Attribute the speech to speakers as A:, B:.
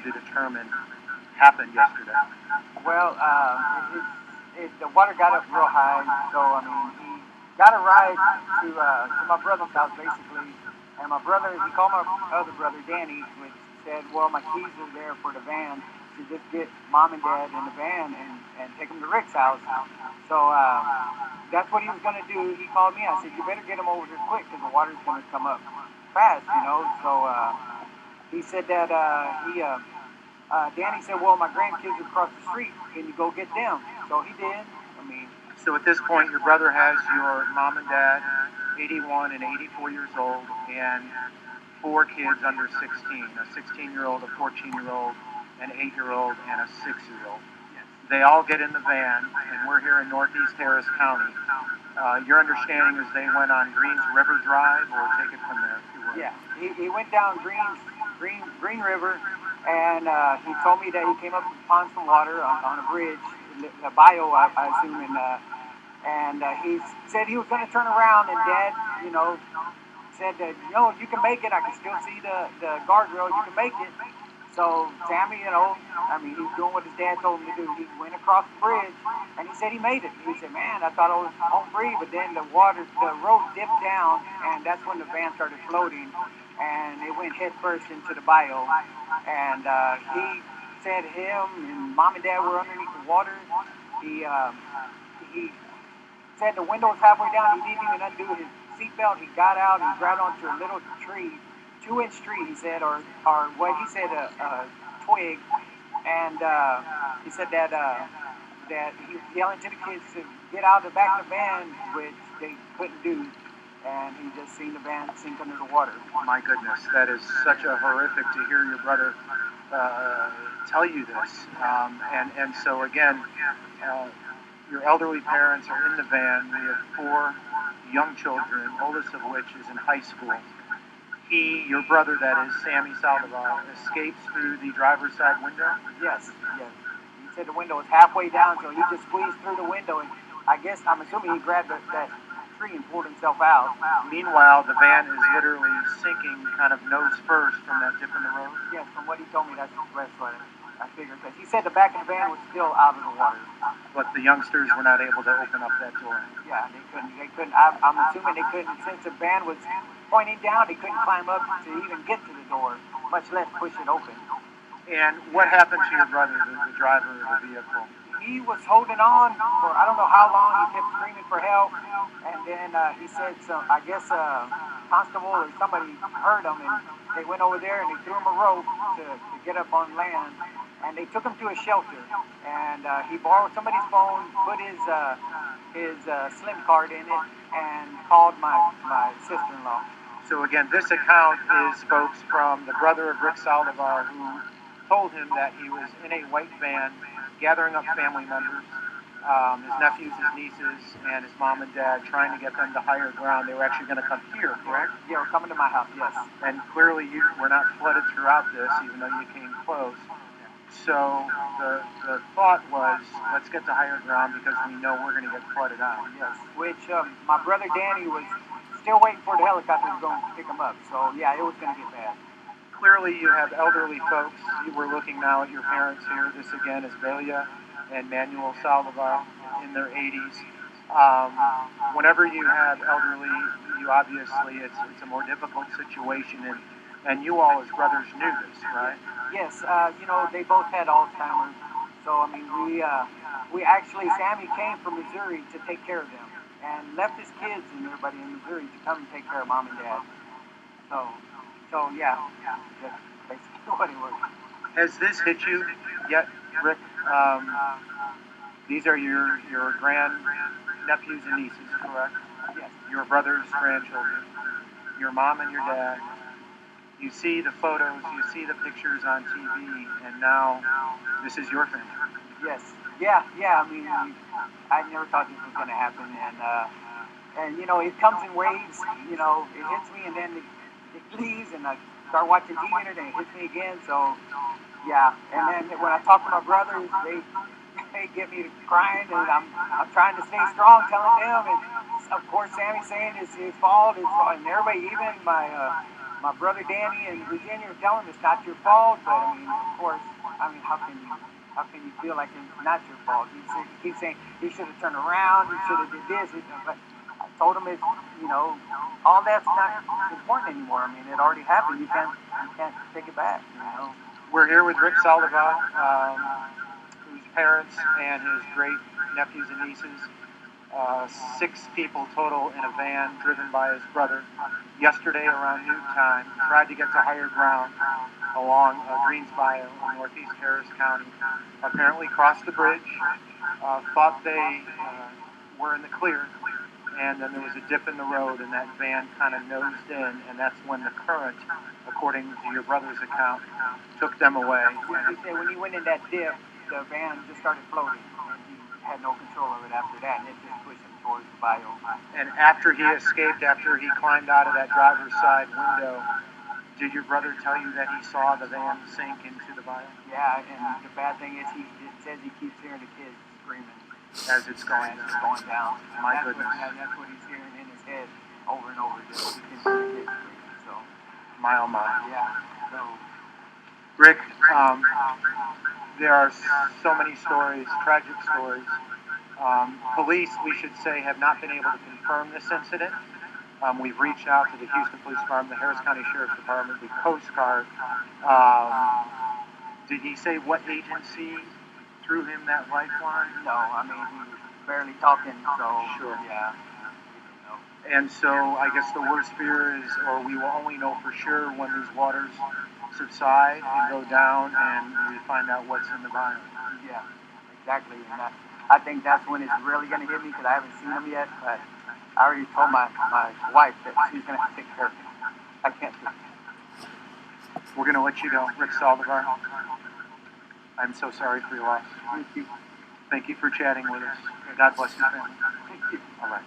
A: to determine happened yesterday?
B: Well, the water got up real high, so I mean, he got a ride to my brother's house basically, and my brother he called my other brother Danny, which said, well, my keys are there for the van to just get mom and dad in the van and take them to Rick's house. So that's what he was gonna do. He called me. I said, you better get him over here quick because the water's gonna come up fast, you know. So he said that Danny said, well, my grandkids are across the street. Can you go get them? So he did. I mean,
A: So at this point, your brother has your mom and dad, 81 and 84 years old, and four kids under 16, a 16-year-old, a 14-year-old, an 8-year-old, and a 6-year-old. They all get in the van, and we're here in Northeast Harris County. Your understanding is they went on Greens River Drive, or take it from there, if you will.
B: yeah, he went down Green River, and he told me that he came up upon some water on a bridge, a bio, I assume, and he said he was going to turn around, and Dad, you know, said that, you can make it. I can still see the guardrail. You can make it. So Sammy, I mean, he's doing what his dad told him to do. He went across the bridge, and he said he made it. He said, man, I thought I was home free, but then the road dipped down, and that's when the van started floating, and it went head first into the bio. And he said him and mom and dad were underneath the water. He said the window was halfway down. He didn't even undo his seatbelt. He got out and grabbed onto a little tree, 2-inch tree, he said, or what he said, a twig. And he said that he was yelling to the kids to get out of the back of the van, which they couldn't do. And he just seen the van sink under the water.
A: My goodness, that is such a horrific to hear your brother tell you this. And so again, uh, your elderly parents are in the van. We have four young children, oldest of which is in high school. He, your brother, that is, Sammy Saldivar, escapes through the driver's side window?
B: Yes, yes. He said the window was halfway down, so he just squeezed through the window, and I guess, I'm assuming he grabbed that tree and pulled himself out.
A: Meanwhile, the van is literally sinking kind of nose first from that dip in the road?
B: Yes, from what he told me, that's what I figured. Because he said the back of the van was still out of the water.
A: But the youngsters were not able to open up that door.
B: Yeah, they couldn't. They couldn't. I'm assuming they couldn't, since the van was pointing down, they couldn't climb up to even get to the door, much less push it open.
A: And what happened to your brother, the driver of the vehicle?
B: He was holding on for I don't know how long. He kept screaming for help, and then he said some. I guess constable or somebody heard him, and they went over there and they threw him a rope to get up on land, and they took him to a shelter. And he borrowed somebody's phone, put his SIM card in it, and called my sister-in-law.
A: So again, this account is folks from the brother of Rick Saldivar who told him that he was in a white van gathering up family members, his nephews, his nieces, and his mom and dad, trying to get them to higher ground. They were actually going to come here, correct?
B: Yeah, we're coming to my house, yes.
A: And clearly you were not flooded throughout this, even though you came close. So the thought was, let's get to higher ground because we know we're going to get flooded out.
B: Yes, which my brother Danny was still waiting for the helicopter to go pick him up. So yeah, it was going to get bad.
A: Clearly you have elderly folks. You were looking now at your parents here. This again is Belia and Manuel Saldivar in their 80s. Whenever you have elderly, you obviously, it's a more difficult situation, and you all as brothers knew this, right?
B: Yes, they both had Alzheimer's. So I mean, we actually Sammy came from Missouri to take care of them, and left his kids and everybody in Missouri to come and take care of mom and dad. So yeah, that's basically what it was.
A: Has this hit you yet, Rick? These are your grand nephews and nieces, correct?
B: Yes.
A: Your brother's grandchildren, your mom and your dad. You see the photos, you see the pictures on TV, and now this is your family.
B: Yes. Yeah. I mean, I never thought this was going to happen, and it comes in waves. It hits me, and then it leaves, and I start watching TV, and it hits me again. So yeah, and then when I talk to my brothers, they get me crying, and I'm trying to stay strong, telling them, and of course Sammy's saying it's his fault, and everybody, even my brother Danny and Virginia were telling him it's not your fault, but I mean, of course, I mean, how can you feel like it's not your fault? He keeps saying he should have turned around, he should have did this, but I told him it's, you know, all that's not important anymore. I mean, it already happened. You can't take it back, you know.
A: We're here with Rick Saldivar, whose parents and his great nephews and nieces, 6 people total in a van driven by his brother, yesterday around noon time, tried to get to higher ground along Greens Bayou in northeast Harris County. Apparently crossed the bridge, thought they were in the clear, and then there was a dip in the road and that van kind of nosed in, and that's when the current, according to your brother's account, took them away.
B: He said when he went in that dip, the van just started floating, and he had no control of it after that, and it just pushed him towards the bayou.
A: And after he escaped, after he climbed out of that driver's side window, did your brother tell you that he saw the van sink into the bayou?
B: Yeah, and the bad thing is it says he keeps hearing the kids screaming
A: as it's going
B: down.
A: My goodness.
B: That's what he's hearing in his head over and over again. He can hear the kids screaming. So,
A: my oh my.
B: Yeah. So,
A: Rick, there are so many stories, tragic stories. Police, we should say, have not been able to confirm this incident. We've reached out to the Houston Police Department, the Harris County Sheriff's Department, the Coast Guard. Did he say what agency threw him that lifeline?
B: No, I mean, he was barely talking, so
A: sure.
B: Yeah.
A: And so I guess the worst fear is, or we will only know for sure when these waters subside and go down and we find out what's in the bayou.
B: Yeah, exactly. And I think that's when it's really going to hit me because I haven't seen him yet, but I already told my wife that she's going to have to take care of him. I can't do it.
A: We're going to let you go, Rick Saldivar. I'm so sorry for your loss.
B: Thank you.
A: Thank you for chatting with us. God bless your family.
B: Thank you.
A: All right.